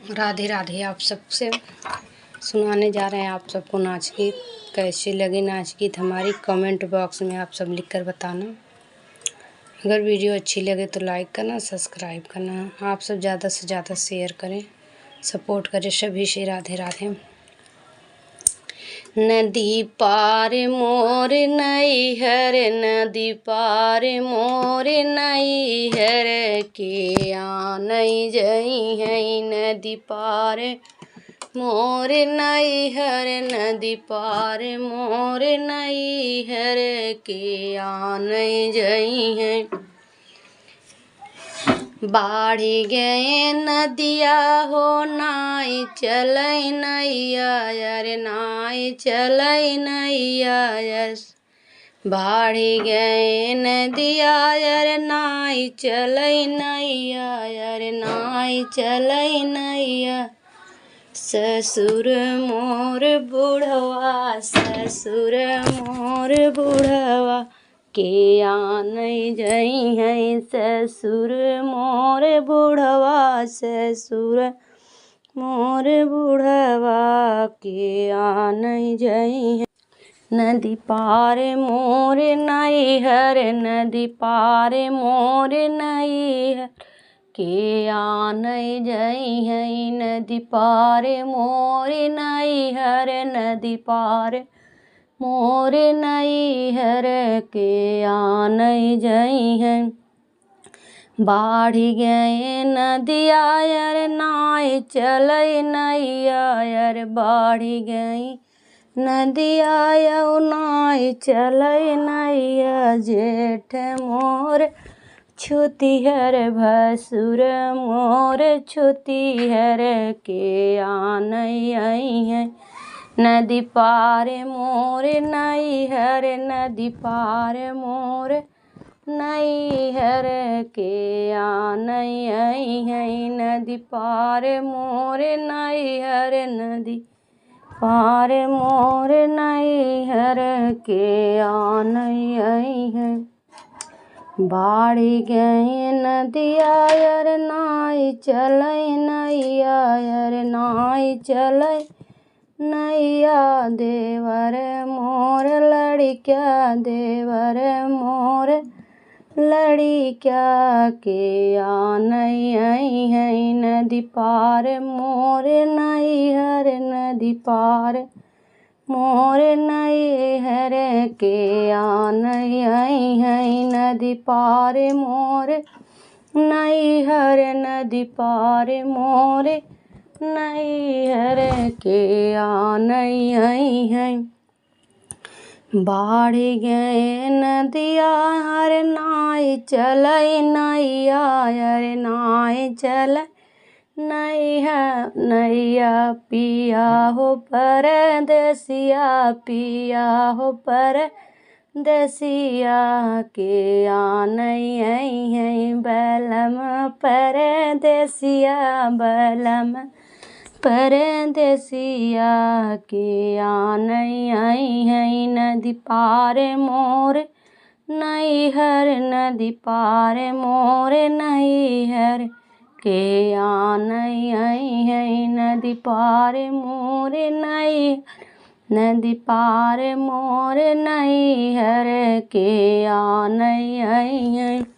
राधे राधे। आप सबसे सुनाने जा रहे हैं आप सबको नाच गीत। कैसी लगी नाच गीत हमारी कमेंट बॉक्स में आप सब लिखकर बताना। अगर वीडियो अच्छी लगे तो लाइक करना, सब्सक्राइब करना। आप सब ज़्यादा से ज़्यादा शेयर करें, सपोर्ट करें सभी से। राधे राधे। नदी पार मोर नैहर, नदी पार मोर नैहर के आनई जई है। नदी पार मोर नैहर, नदी पार मोर नैहर के आनई जई है। बाढ़ी गए नदिया हो नाई चलै नैया यार, नाई चलै नैया यार। बाढ़ी गए नदिया यार, नाई चलै नैया यार, नाई चलै नैया। ससुर मोर बुढ़वा, ससुर मोर बुढ़वा के आनई जई है। ससुर मोर बुढ़वा, ससुर मोर बुढ़वा के आनई जई है। नदी पार मोर नैहर, नदी पार मोर नैहर के आनई जई है। नदी पार मोर नैहर, नदी पार मोर नैहर के आनई जई है। बाढ़ी गए नदिया यार, नाई चलै नैया यार। बाढ़ी गई नदिया यौ, नाई चलै नैया। जेठ मोर छुतिहर, भसुर मोर छुतिहर के आनई आई है। नदी पार मोर नैहर, नदी पार मोर नैहर के आनई आई है। नदी पार मोर नैहर, नदी पार मोर नैहर के आनई आई है। बाढ़ी गई नदिया यार, नाई चलै नैया यार, नाई चलै नैया। देवर मोर लड़िका, देवर मोर लड़िका के आनई आई है। नदी पार मोर नैहर, नदी पार मोर नैहर के आनई आई है। नदी पार मोर नैहर, नदी पार मोर नैहर के आनई आई है। बाढ़ी गए नदिया हर, नाई चलै नैया यार, नाई चलै नैया। नैया पिया हो परदेसिया, पिया हो परदेसिया के आनई आई है। बलम परदेसिया, बलम परदेसिया के आनई आई है। नदी पार मोर नैहर, नदी पार मोर नैहर के आनई आई है। नदी पार मोर नैहर, नदी पार मोर नैहर के आनई आई है।